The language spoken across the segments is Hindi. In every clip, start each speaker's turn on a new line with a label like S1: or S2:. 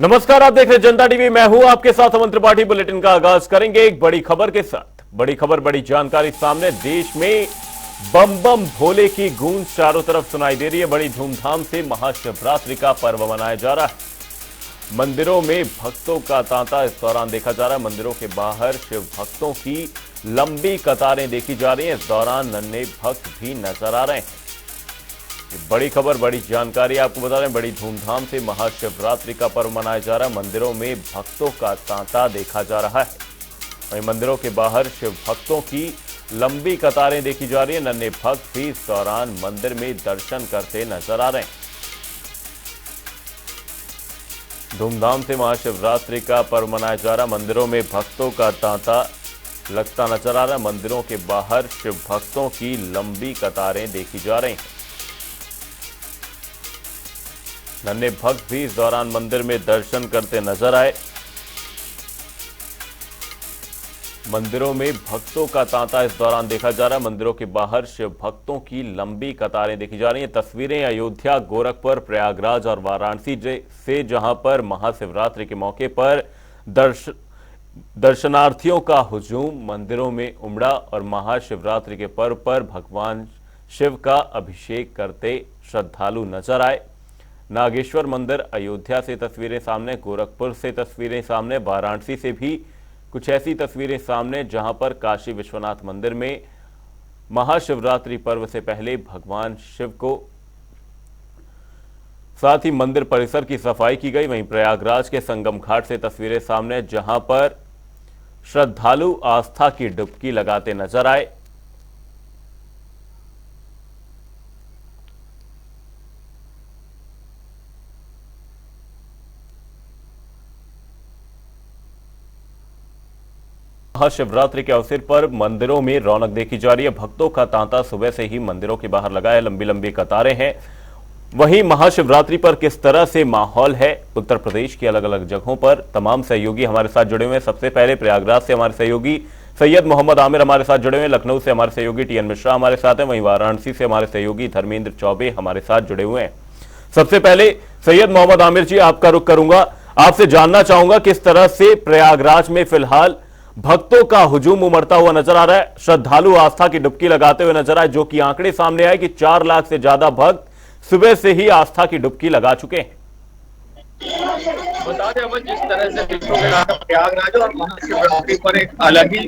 S1: नमस्कार, आप देख रहे हैं जनता टीवी। मैं हूं आपके साथ अमन त्रिपाठी। बुलेटिन का आगाज करेंगे एक बड़ी खबर के साथ। बड़ी खबर, बड़ी जानकारी सामने। देश में बम बम भोले की गूंज चारों तरफ सुनाई दे रही है। बड़ी धूमधाम से महाशिवरात्रि का पर्व मनाया जा रहा है। मंदिरों में भक्तों का तांता इस दौरान देखा जा रहा है। मंदिरों के बाहर शिव भक्तों की लंबी कतारें देखी जा रही हैं। इस दौरान नन्हे भक्त भी नजर आ रहे हैं। बड़ी खबर, बड़ी जानकारी आपको बता रहे हैं। बड़ी धूमधाम से महाशिवरात्रि का पर्व मनाया जा रहा है। मंदिरों में भक्तों का तांता देखा जा रहा है। वहीं मंदिरों के बाहर शिव भक्तों की लंबी कतारें देखी जा रही है। नन्हे भक्त भी इस दौरान मंदिर में दर्शन करते नजर आ रहे हैं। धूमधाम से महाशिवरात्रि का पर्व मनाया जा रहा है। मंदिरों में भक्तों का तांता लगता नजर आ रहा है। मंदिरों के बाहर शिव भक्तों की लंबी कतारें देखी जा रही हैं। नन्हे भक्त भी इस दौरान मंदिर में दर्शन करते नजर आए। मंदिरों में भक्तों का तांता इस दौरान देखा जा रहा है। मंदिरों के बाहर शिव भक्तों की लंबी कतारें देखी जा रही हैं। तस्वीरें अयोध्या, गोरखपुर, प्रयागराज और वाराणसी से, जहां पर महाशिवरात्रि के मौके पर दर्शनार्थियों का हुजूम मंदिरों में उमड़ा और महाशिवरात्रि के पर्व पर भगवान शिव का अभिषेक करते श्रद्धालु नजर आए। नागेश्वर मंदिर, अयोध्या से तस्वीरें सामने, गोरखपुर से तस्वीरें सामने, वाराणसी से भी कुछ ऐसी तस्वीरें सामने, जहां पर काशी विश्वनाथ मंदिर में महाशिवरात्रि पर्व से पहले भगवान शिव को साथ ही मंदिर परिसर की सफाई की गई। वहीं प्रयागराज के संगम घाट से तस्वीरें सामने, जहां पर श्रद्धालु आस्था की डुबकी लगाते नजर आए। महाशिवरात्रि के अवसर पर मंदिरों में रौनक देखी जा रही है। भक्तों का तांता सुबह से ही मंदिरों के बाहर लगा है। लंबी लंबी कतारें हैं। वहीं महाशिवरात्रि पर किस तरह से माहौल है उत्तर प्रदेश की अलग अलग जगहों पर, तमाम सहयोगी हमारे साथ जुड़े हुए हैं। सबसे पहले प्रयागराज से हमारे सहयोगी सैयद मोहम्मद आमिर हमारे साथ जुड़े हुए हैं। लखनऊ से हमारे सहयोगी टीएन मिश्रा हमारे साथ हैं। वहीं वाराणसी से हमारे सहयोगी धर्मेंद्र चौबे हमारे साथ जुड़े हुए हैं। सबसे पहले सैयद मोहम्मद आमिर जी, आपका रुख करूंगा। आपसे जानना चाहूंगा किस तरह से प्रयागराज में फिलहाल भक्तों का हुजूम उमड़ता हुआ नजर आ रहा है। श्रद्धालु आस्था की डुबकी लगाते हुए नजर आए, जो कि आंकड़े सामने आए कि 4 लाख से ज्यादा भक्त सुबह से ही आस्था की डुबकी लगा चुके हैं।
S2: बता दें अमन, जिस तरह से विश्व में प्रयागराज और महाशिवरात्रि पर एक अलग ही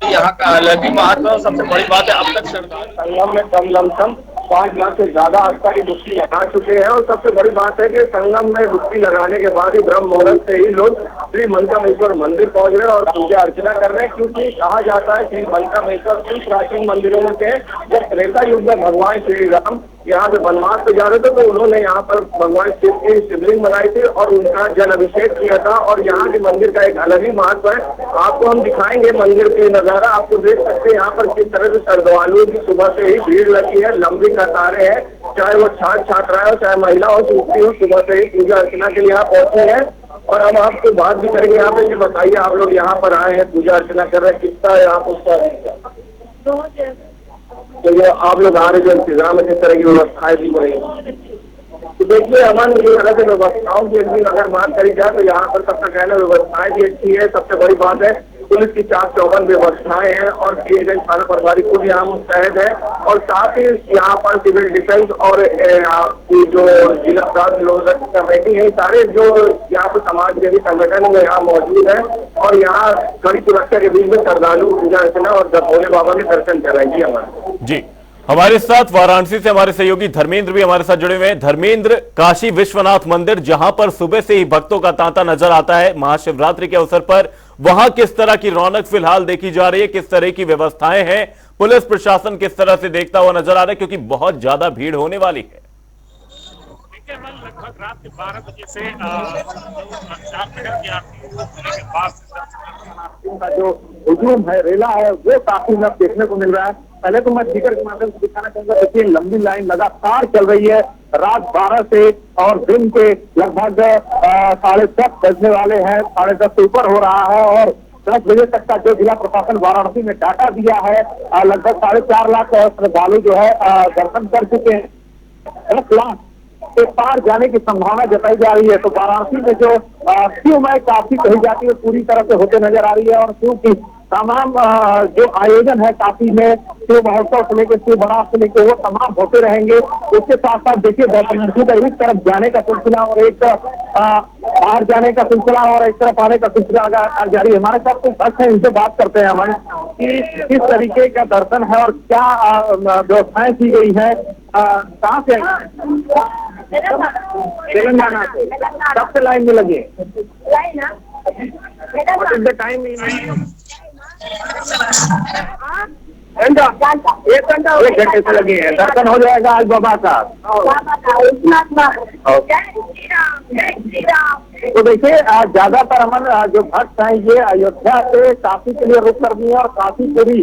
S2: यहाँ का अलग ही महत्व है। सबसे बड़ी बात है, अब तक संगम में कम लमसम 5 लाख से ज्यादा आस्था की डुबकी लगा चुके हैं। और सबसे बड़ी बात है कि संगम में डुबकी लगाने के बाद ही ब्रह्म मुहूर्त से ही लोग श्री मनकामेश्वर मंदिर पहुंच रहे हैं और पूजा अर्चना कर रहे हैं। क्योंकि कहा जाता है श्री मनकामेश्वर उन प्राचीन मंदिरों में थे जब त्रेता युग में भगवान श्री राम यहाँ पे वनवास पे जा रहे थे, तो उन्होंने यहाँ पर भगवान शिव की शिवलिंग बनाई थी और उनका जल अभिषेक किया था। और यहाँ के मंदिर का एक अलग ही महत्व है। आपको हम दिखाएंगे मंदिर के नजारा। आपको देख सकते हैं यहाँ पर किस तरह से श्रद्धालुओं की सुबह से ही भीड़ लगी है, लंबी कतारें हैं। चाहे वो छात्राएं हो, चाहे महिला हो, छुट्टी हो, सुबह से ही पूजा अर्चना के लिए यहाँ पहुंचे हैं। और हम आपको बात भी करेंगे यहाँ पे। बताइए, आप लोग यहाँ पर आए हैं, पूजा अर्चना कर रहे हैं, कितना है यहाँ पर? तो ये आप लोग आ रहे जो इंतजाम है, किस तरह की व्यवस्थाएं दी गई? तो देखिए अमन, ये तरह से व्यवस्थाओं की अगर बात करी जाए तो यहाँ पर सबसे पहले व्यवस्थाएं भी अच्छी है। सबसे बड़ी बात है, पुलिस की 454 व्यवस्थाएं हैं और DAGN थाना प्रभारी खुद यहाँ मुस्तैद है। और साथ ही यहाँ पर सिविल डिफेंस और जो जिला अपराध कमेटी है, सारे जो यहाँ पर समाज के भी संगठन वो यहाँ मौजूद है। और यहाँ कड़ी सुरक्षा के बीच में श्रद्धालु पूजा अर्चना और भोले बाबा के दर्शन कर रहे हैं। जी अमन
S1: जी, हमारे साथ वाराणसी से हमारे सहयोगी धर्मेंद्र भी हमारे साथ जुड़े हुए हैं। धर्मेंद्र, काशी विश्वनाथ मंदिर जहां पर सुबह से ही भक्तों का तांता नजर आता है महाशिवरात्रि के अवसर पर, वहां किस तरह की रौनक फिलहाल देखी जा रही है? किस तरह की व्यवस्थाएं हैं? पुलिस प्रशासन किस तरह से देखता हुआ नजर आ रहा है, क्योंकि बहुत ज्यादा भीड़ होने वाली है?
S3: लगभग रात के 12 बजे से 4 मिनट की आरती होने के बाद
S2: का जो हुजूम है, रेला है, वो काफी न देखने को मिल रहा है। पहले तो मैं स्पीकर के माध्यम से दिखाना चाहूंगा। देखिए, लंबी लाइन लगातार चल रही है रात 12 से और दिन के लगभग 10:30 बजने वाले हैं। 10:30 से ऊपर हो रहा है और 10 बजे तक का जो जिला प्रशासन वाराणसी में डाटा दिया है, लगभग 4.5 लाख श्रद्धालु जो है दर्शन कर चुके हैं। 10 लाख के पार जाने की संभावना जताई जा रही है। तो वाराणसी में जो शिव में काफी कही जाती है पूरी तरह से होते नजर आ रही है, और शिव की तमाम जो आयोजन है काफी में शिव महोत्सव से लेकर शिव बारात से लेकर वो तमाम होते रहेंगे। उसके साथ साथ देखिए दर्शनार्थी का एक तरफ जाने का सिलसिला और एक बाहर जाने का सिलसिला और एक तरफ आने का सिलसिला जारी है। हमारे साथ कुछ भक्त हैं, इनसे बात करते हैं हम कि किस तरीके का दर्शन है और क्या व्यवस्थाएं की गई है। कहाँ से तेलंगाना से कब से लाइन में लगे? टाइम एक घंटे से लगे हैं। दर्शन हो जाएगा आज बाबा का। तो देखिए ज्यादातर अमन जो भक्त हैं ये अयोध्या से काशी के लिए रुक कर दिए और काशी पूरी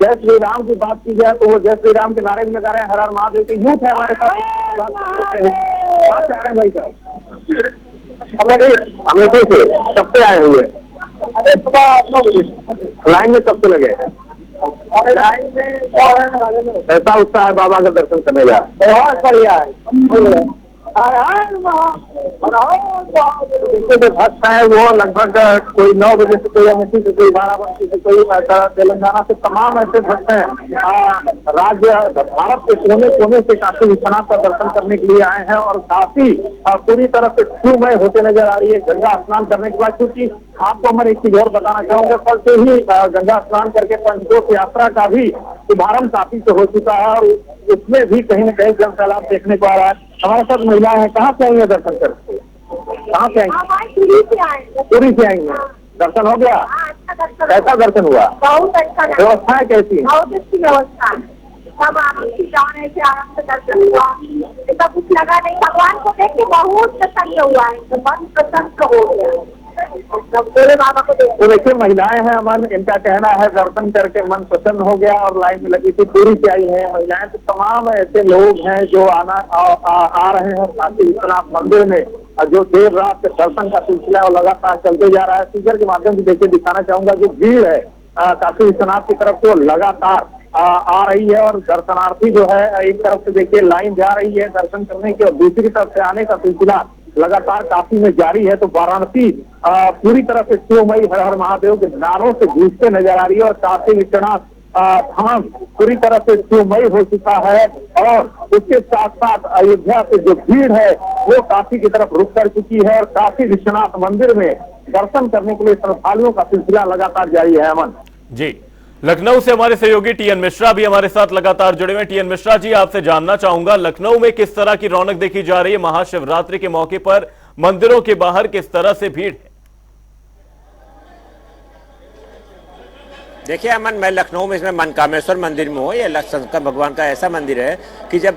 S2: जय श्री राम की बात की जाए तो वो जय श्री राम के नारे भी लगा रहे हैं, हर हर महादेव के यूथ है हमारे साथ। बात कर रहे हैं भाई साहब, हमेशा से कब से आए हुए? अरे लाइन में कब से लगे? लाइन में ऐसा उत्साह है बाबा का दर्शन करने का, बहुत बढ़िया है। जो भक्त है वो लगभग कोई 9 बजे से, कोई अमेठी से, कोई बाराबंकी से, कोई तेलंगाना से, तमाम ऐसे भक्त हैं राज्य भारत के कोने कोने से काशी विश्वनाथ का दर्शन करने के लिए आए हैं और काफी पूरी तरह से शिवमय होते नजर आ रही है गंगा स्नान करने के बाद। क्योंकि आपको मैं एक चीज और बताना चाहूंगा, कल से ही गंगा स्नान करके पंचकोश यात्रा का भी शुभारंभ काफी से हो चुका है और उसमें भी कहीं न कहीं जन सैलाब देखने को आ रहा है। हमारे साथ महिलाएं हैं, कहाँ से आई है दर्शन करके? कहाँ से आई? पूरी से आई है। दर्शन हो गया? कैसा दर्शन हुआ?
S4: बहुत अच्छा।
S2: व्यवस्थाएं कैसी?
S4: बहुत अच्छी व्यवस्था, सब जाने से आराम से दर्शन हुआ, ऐसा कुछ लगा नहीं। भगवान को देख के बहुत प्रसन्न हुआ है, तो मन प्रसन्न हो गया भोले बाबा को देख।
S2: तो देखिए महिलाएं हैं अमन, इनका कहना है दर्शन करके मन प्रसन्न हो गया और लाइन में लगी थी, पूरी से आई है महिलाएं। तो तमाम ऐसे लोग हैं जो आ रहे हैं काशी विश्वनाथ मंदिर में, जो देर रात से दर्शन का सिलसिला और लगातार चलते जा रहा है। फीचर के माध्यम से देखिए दिखाना चाहूंगा जो भीड़ है काशी विश्वनाथ की तरफ से लगातार आ रही है और दर्शनार्थी जो है एक तरफ से देखिए लाइन जा रही है दर्शन करने की और दूसरी तरफ से आने का सिलसिला लगातार काशी में जारी है। तो वाराणसी पूरी तरह से शिवमयी हर हर महादेव के नारों से गूंजते नजर आ रही है और काशी विश्वनाथ धाम पूरी तरह से शिवमयी हो चुका है। और उसके साथ साथ अयोध्या से जो भीड़ है वो काशी की तरफ रुख कर चुकी है और काशी विश्वनाथ मंदिर में दर्शन करने के लिए श्रद्धालुओं का सिलसिला लगातार जारी है। अमन
S1: जी, लखनऊ से हमारे सहयोगी टीएन मिश्रा भी हमारे साथ लगातार जुड़े हुए। टीएन मिश्रा जी, आपसे जानना चाहूंगा लखनऊ में किस तरह की रौनक देखी जा रही है? महाशिवरात्रि के मौके पर मंदिरों के बाहर किस तरह से भीड़ है?
S5: देखिए अमन, मैं लखनऊ में इसमें मनकामेश्वर मंदिर में हूँ। ये शंकर भगवान का ऐसा मंदिर है कि जब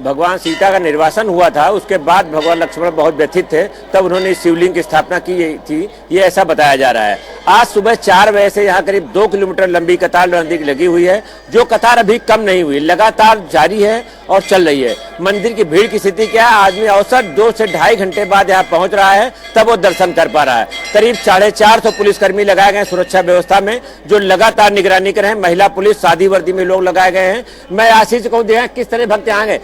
S5: भगवान सीता का निर्वासन हुआ था उसके बाद भगवान लक्ष्मण बहुत व्यथित थे, तब उन्होंने शिवलिंग की स्थापना की थी, ये ऐसा बताया जा रहा है। आज सुबह 4 बजे से यहाँ करीब 2 किलोमीटर लंबी कतार लगी हुई है, जो कतार अभी कम नहीं हुई, लगातार जारी है और चल रही है। मंदिर की भीड़ की स्थिति क्या है? आदमी औसत 2 से ढाई घंटे बाद यहाँ पहुंच रहा है, तब वो दर्शन कर पा रहा है। करीब 450 पुलिसकर्मी लगाए गए सुरक्षा व्यवस्था में, जो लगातार निगरानी कर रहे हैं। महिला पुलिस, सादी वर्दी में लोग लगाए गए हैं। मैं आशीष को देखा किस तरह भक्त यहाँ गए।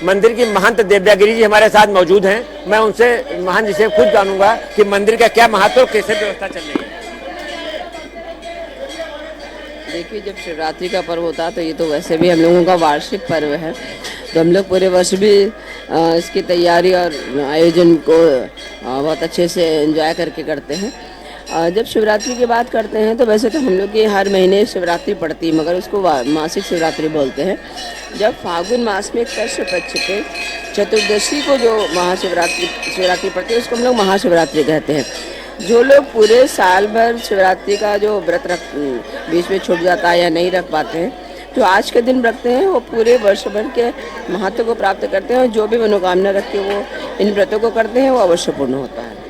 S5: मंदिर की महंत देव्यागिरी जी हमारे साथ मौजूद हैं, मैं उनसे महंत जी से खुद जानूंगा कि मंदिर का क्या महत्व और कैसे व्यवस्था चल रही है।
S6: देखिए, जब शिवरात्रि का पर्व होता है तो ये तो वैसे भी हम लोगों का वार्षिक पर्व है, तो हम लोग पूरे वर्ष भी इसकी तैयारी और आयोजन को बहुत अच्छे से एंजॉय करके करते हैं। जब शिवरात्रि की बात करते हैं तो वैसे तो हम लोग की हर महीने शिवरात्रि पड़ती है, मगर उसको मासिक शिवरात्रि बोलते हैं। जब फागुन मास में कृष्ण पक्ष के चतुर्दशी को जो शिवरात्रि पड़ती है उसको हम लोग महाशिवरात्रि कहते हैं। जो लोग पूरे साल भर शिवरात्रि का जो व्रत बीच में छूट जाता है या नहीं रख पाते हैं, जो आज के दिन रखते हैं वो पूरे वर्ष भर के महत्व को प्राप्त करते हैं और जो भी मनोकामना रख के वो इन व्रतों को करते हैं वो अवश्य पूर्ण होता है।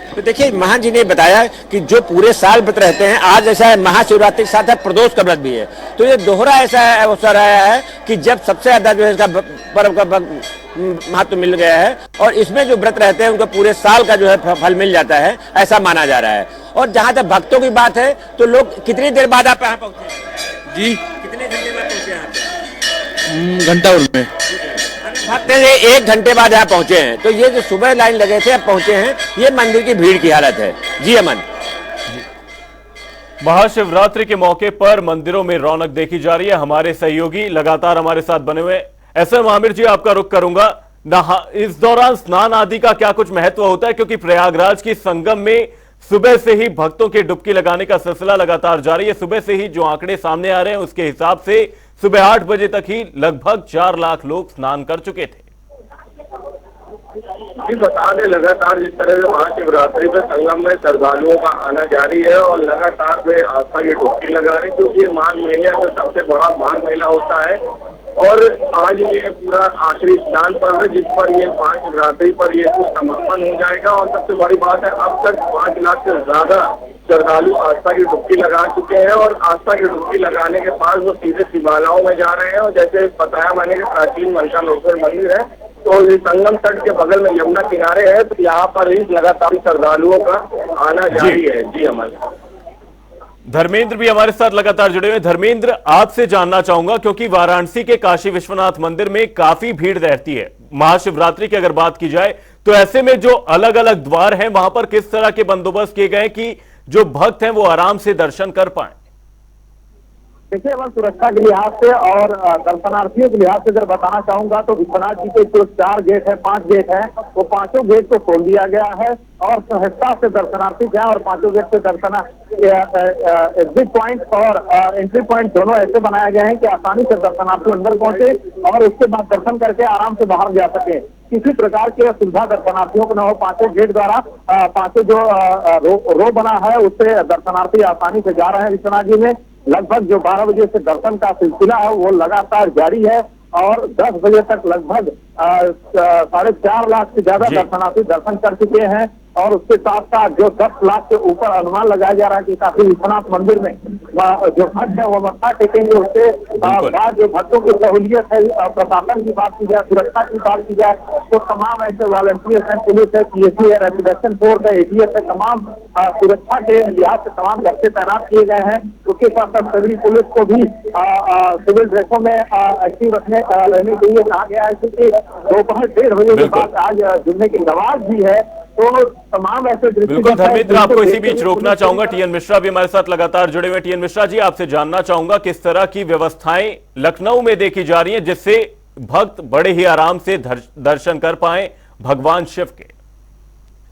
S5: तो देखिए, महान जी ने बताया कि जो पूरे साल व्रत रहते हैं, आज ऐसा है महाशिवरात्रि के साथ प्रदोष का व्रत भी है, तो ये दोहरा ऐसा अवसर आया है कि जब सबसे ज्यादा जो है इसका पर्व का महत्व मिल गया है और इसमें जो व्रत रहते हैं उनको पूरे साल का जो है फल मिल जाता है, ऐसा माना जा रहा है। और जहाँ तक भक्तों की बात है तो लोग कितनी देर बाद आप यहाँ पहुँचे जी? कितने घंटे बाद पहुँचे यहाँ पे?
S7: घंटा में।
S5: भक्त ये 1 घंटे बाद यहाँ पहुंचे हैं, तो ये जो सुबह लाइन लगे थे अब पहुंचे हैं, ये मंदिर की भीड़ की हालत है। जी अमन।
S1: महाशिवरात्रि के मौके पर मंदिरों में रौनक देखी जा रही है। हमारे सहयोगी लगातार हमारे साथ बने हुए। एसएम आमिर जी, आपका रुख करूंगा। इस दौरान स्नान आदि का क्या कुछ महत्व होता है, क्योंकि प्रयागराज की संगम में सुबह से ही भक्तों के डुबकी लगाने का सिलसिला लगातार जारी है। सुबह से ही जो आंकड़े सामने आ रहे हैं उसके हिसाब से सुबह 8 बजे तक ही लगभग 4 लाख लोग स्नान कर चुके थे।
S2: बता दें, लगातार जिस तरह से महाशिवरात्रि पे संगम में श्रद्धालुओं का आना जारी है और लगातार वे आस्था की डुबकी लगा रहे हैं, क्योंकि माघ महीने में सबसे बड़ा माघ मेला होता है और आज ये पूरा आखिरी स्नान पर्व है, जिस पर ये महाशिवरात्रि पर ये समापन हो जाएगा। और सबसे बड़ी बात है, अब तक 5 लाख से ज्यादा श्रद्धालु आस्था की डुबकी लगा चुके हैं और आस्था की डुबकी लगाने के बाद वो सीधे शिवालाओं में जा रहे हैं। और जैसे बताया मैंने कि प्राचीन मनकामेश्वर मंदिर है, तो ये संगम तट के बगल में यमुना किनारे है, तो यहाँ पर ही लगातार श्रद्धालुओं का आना जारी है। जी अमन।
S1: धर्मेंद्र भी हमारे साथ लगातार जुड़े हुए। धर्मेंद्र, आपसे जानना चाहूंगा, क्योंकि वाराणसी के काशी विश्वनाथ मंदिर में काफी भीड़ रहती है महाशिवरात्रि की अगर बात की जाए, तो ऐसे में जो अलग अलग द्वार हैं वहां पर किस तरह के बंदोबस्त किए गए कि जो भक्त हैं वो आराम से दर्शन कर पाए?
S8: देखिए, मैं सुरक्षा के लिहाज से और दर्शनार्थियों के लिहाज से अगर बताना चाहूंगा तो विश्वनाथ जी के जो 4 गेट है, 5 गेट है, वो 5 गेट को खोल दिया गया है और सहजता से दर्शनार्थी जाए और 5 गेट से दर्शन एग्जिट पॉइंट और एंट्री पॉइंट दोनों ऐसे बनाए गए हैं कि आसानी से दर्शनार्थी अंदर पहुंचे और उसके बाद दर्शन करके आराम से बाहर जा सके। किसी प्रकार की सुविधा दर्शनार्थियों को न हो। 5 गेट द्वारा 5 जो रो बना है उससे दर्शनार्थी आसानी से जा रहे हैं विश्वनाथ जी में। लगभग जो 12 बजे से दर्शन का सिलसिला है वो लगातार जारी है और 10 बजे तक लगभग 4.5 लाख से ज्यादा दर्शनार्थी दर्शन कर चुके हैं। और उसके साथ साथ जो 10 लाख के ऊपर अनुमान लगाया जा रहा है कि काफी विश्वनाथ मंदिर में जो भक्त है वो मत्था टेकेंगे। उसके बाद जो भक्तों की सहूलियत है, प्रशासन की बात की जाए, सुरक्षा की बात की जाए, तो तमाम ऐसे वॉलंटियर्स हैं, पुलिस है, पीएसी है, रेपिडेशन फोर्स है, एटीएस है, तमाम सुरक्षा के लिहाज से तमाम दस्ते तैनात किए गए हैं। उसके साथ साथ सभी पुलिस को भी सिविल ड्रेसों में एक्टिव रहने के लिए कहा गया है, क्योंकि दोपहर 1:30 बजे के बाद आज जुम्मे की नमाज भी है। तो तमाम ऐसे
S1: बिल्कुल धर्मेंद्र, आपको इसी बीच रोकना चाहूंगा। टीएन मिश्रा भी हमारे साथ लगातार जुड़े हुए। टीएन मिश्रा जी, आपसे जानना चाहूंगा किस तरह की व्यवस्थाएं लखनऊ में देखी जा रही हैं जिससे भक्त बड़े ही आराम से दर्शन कर पाए भगवान शिव के?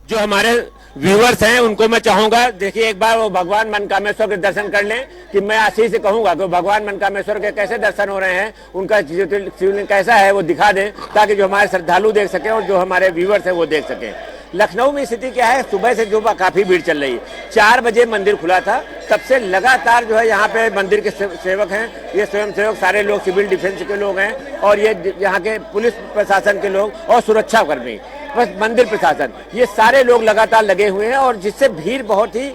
S5: जो हमारे व्यूअर्स हैं उनको मैं चाहूंगा, देखिए एक बार वो भगवान मनकामेश्वर के दर्शन कर लें कि मैं आशीष से कहूंगा कि भगवान मनकामेश्वर के कैसे दर्शन हो रहे हैं, उनका शिवलिंग कैसा है वो दिखा दें, ताकि जो हमारे श्रद्धालु देख सकें और जो हमारे व्यूअर्स हैं वो देख सकें। लखनऊ में स्थिति क्या है, सुबह से जो काफी भीड़ चल रही है। 4 बजे मंदिर खुला था, तब से लगातार जो है यहाँ पे मंदिर के सेवक हैं, ये स्वयं सेवक सारे लोग सिविल डिफेंस के लोग हैं और ये यहाँ के पुलिस प्रशासन के लोग और सुरक्षा कर्मी, बस मंदिर प्रशासन, ये सारे लोग लगातार लगे हुए हैं और जिससे भीड़ बहुत ही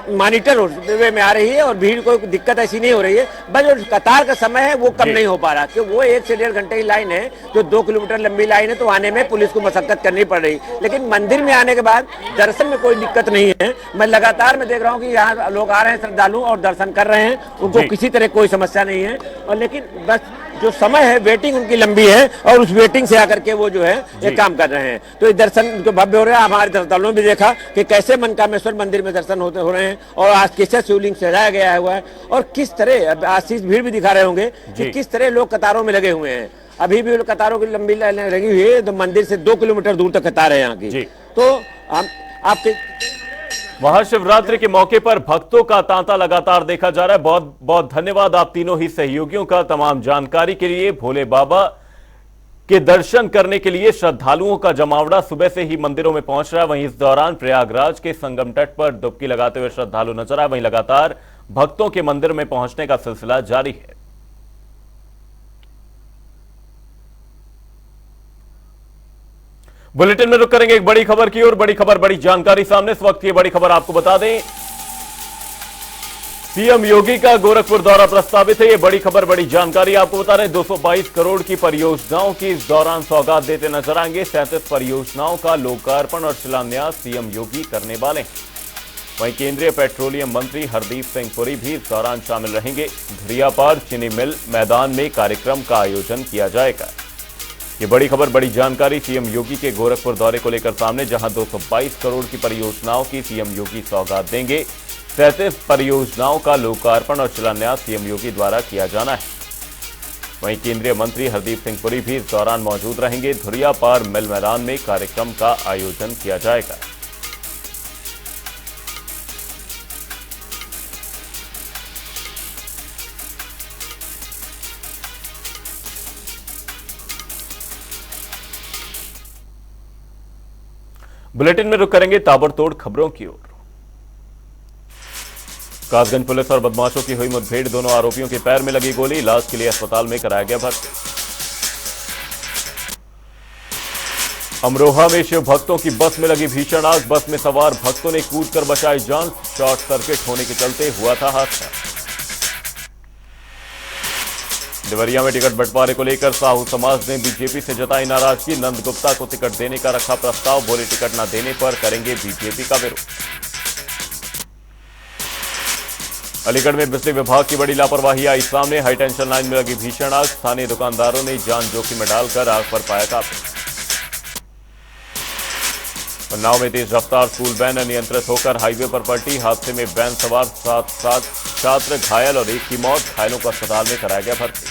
S5: मॉनिटर वे में आ रही है और भीड़ को दिक्कत ऐसी नहीं हो रही है। बस जो कतार का समय है वो कम नहीं हो पा रहा, क्योंकि वो 1 से 1.5 घंटे की लाइन है, जो 2 किलोमीटर लंबी लाइन है, तो आने में पुलिस को मशक्कत करनी पड़ रही। लेकिन मंदिर में आने के बाद दर्शन में कोई दिक्कत नहीं है। मैं लगातार मैं देख रहा हूँ कि यहाँ लोग आ रहे हैं श्रद्धालु और दर्शन कर रहे हैं, उनको किसी तरह कोई समस्या नहीं है। और लेकिन बस जो समय है वेटिंग उनकी लंबी है और उस वेटिंग से आकर के वो जो है ये काम कर रहे हैं, तो ये दर्शन उनको भव्य हो रहे हैं। हमारे श्रद्धालुओं ने भी देखा कि कैसे मनकामेश्वर मंदिर में दर्शन हो रहे हैं और आज कैसे शिवलिंग सजाया गया हुआ है और किस तरह आशीष भीड़ भी दिखा रहे होंगे कि किस तरह लोग कतारों में लगे हुए हैं। अभी भी कतारों की लंबी लाइन लगी हुई है, तो मंदिर से 2 किलोमीटर दूर तक कतार है यहाँ की। तो हम आपके
S1: महाशिवरात्रि के मौके पर भक्तों का तांता लगातार देखा जा रहा है। बहुत बहुत धन्यवाद आप तीनों ही सहयोगियों का तमाम जानकारी के लिए। भोले बाबा के दर्शन करने के लिए श्रद्धालुओं का जमावड़ा सुबह से ही मंदिरों में पहुंच रहा है। वहीं इस दौरान प्रयागराज के संगम तट पर डुबकी लगाते हुए श्रद्धालु नजर आए। वहीं लगातार भक्तों के मंदिर में पहुंचने का सिलसिला जारी है। बुलेटिन में रुक करेंगे एक बड़ी खबर की और बड़ी खबर, बड़ी जानकारी सामने। इस वक्त की बड़ी खबर आपको बता दें, सीएम योगी का गोरखपुर दौरा प्रस्तावित है। ये बड़ी खबर, बड़ी जानकारी आपको बता रहे हैं। 222 करोड़ की परियोजनाओं की इस दौरान सौगात देते नजर आएंगे। 37 परियोजनाओं का लोकार्पण और शिलान्यास सीएम योगी करने वाले हैं। वहीं केंद्रीय पेट्रोलियम मंत्री हरदीप सिंह पुरी भी इस दौरान शामिल रहेंगे। धुरियापार चीनी मिल मैदान में कार्यक्रम का आयोजन किया जाएगा। ये बड़ी खबर, बड़ी जानकारी सीएम योगी के गोरखपुर दौरे को लेकर सामने, जहां 222 करोड़ की परियोजनाओं की सीएम योगी सौगात देंगे। 37 परियोजनाओं का लोकार्पण और शिलान्यास सीएम योगी द्वारा किया जाना है। वहीं केंद्रीय मंत्री हरदीप सिंह पुरी भी इस दौरान मौजूद रहेंगे। धुरियापार मिल मैदान में कार्यक्रम का आयोजन किया जाएगा। बुलेटिन में रुक करेंगे ताबड़तोड़ खबरों की ओर। कासगंज पुलिस और बदमाशों की हुई मुठभेड़, दोनों आरोपियों के पैर में लगी गोली, इलाज के लिए अस्पताल में कराया गया भर्ती। अमरोहा में शिव भक्तों की बस में लगी भीषण आग, बस में सवार भक्तों ने कूदकर बचाई जान, शॉर्ट सर्किट होने के चलते हुआ था हादसा। देवरिया में टिकट बंटवारे को लेकर साहू समाज ने बीजेपी से जताई नाराजगी, नंद गुप्ता को टिकट देने का रखा प्रस्ताव, बोले टिकट न देने पर करेंगे बीजेपी का विरोध। अलीगढ़ में बिजली विभाग की बड़ी लापरवाही आई सामने, हाई टेंशन लाइन में लगी भीषण आग, स्थानीय दुकानदारों ने जान जोखिम में डालकर आग पर पाया काबू। उन्नाव में तेज रफ्तार स्कूल वैन अनियंत्रित होकर हाईवे पर पलटी, हादसे में वैन सवार 7 छात्र घायल और एक की मौत, घायलों को अस्पताल में कराया गया भर्ती।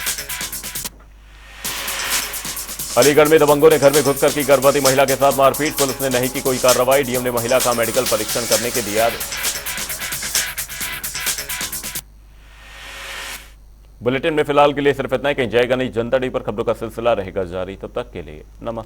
S1: अलीगढ़ में दबंगों ने घर में घुसकर की गर्भवती महिला के साथ मारपीट, पुलिस ने नहीं की कोई कार्रवाई, डीएम ने महिला का मेडिकल परीक्षण करने के दिया आदेश। बुलेटिन में फिलहाल के लिए सिर्फ इतना ही, कहीं जाएगा नहीं। जनता डी पर खबरों का सिलसिला रहेगा जारी, तब तक के लिए नमस्कार।